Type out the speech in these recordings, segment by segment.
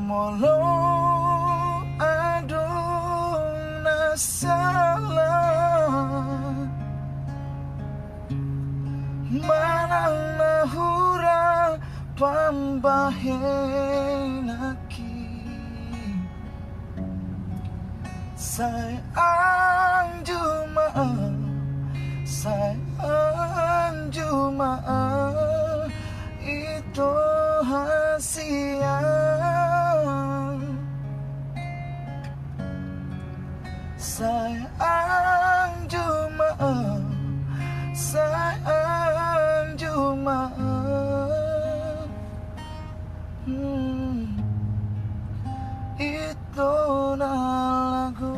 Molo adong nasalah, manang hurang pambahenakki. Sai Anju Sai Anju itu hasian. Sai Anju Sai Anju itu na lagu.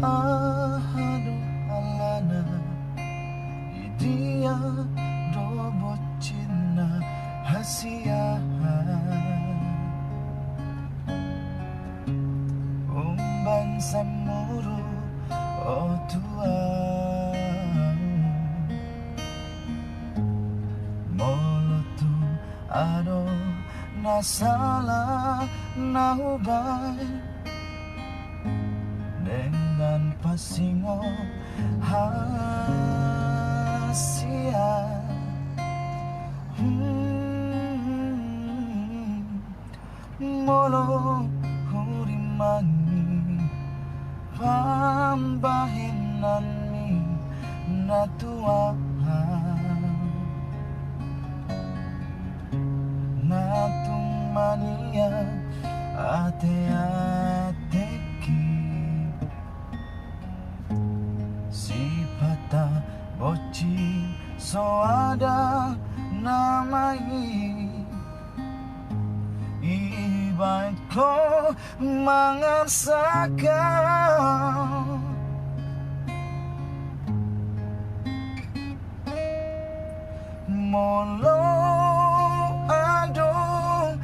Aduh alana dia do botcirna hasian. Umbahen muruk natua, Molo adong nasalah nahubaen, denggan pasingot hasian. Molo hurimangi pambahenammi natua, tung maniak atekki, sipata botcir soada namai. Ibaratku mangarsak Molo adong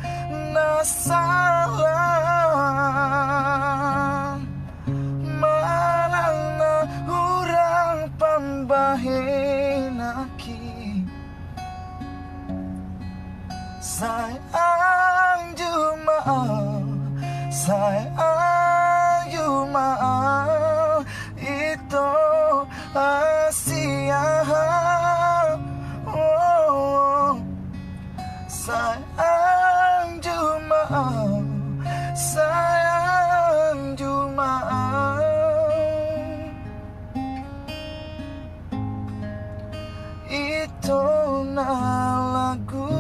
nasalah, manang hurang pambahenakki. Sai Anju Sai Anju itu hasian. Sai Anju Sai Anju itu na lagu.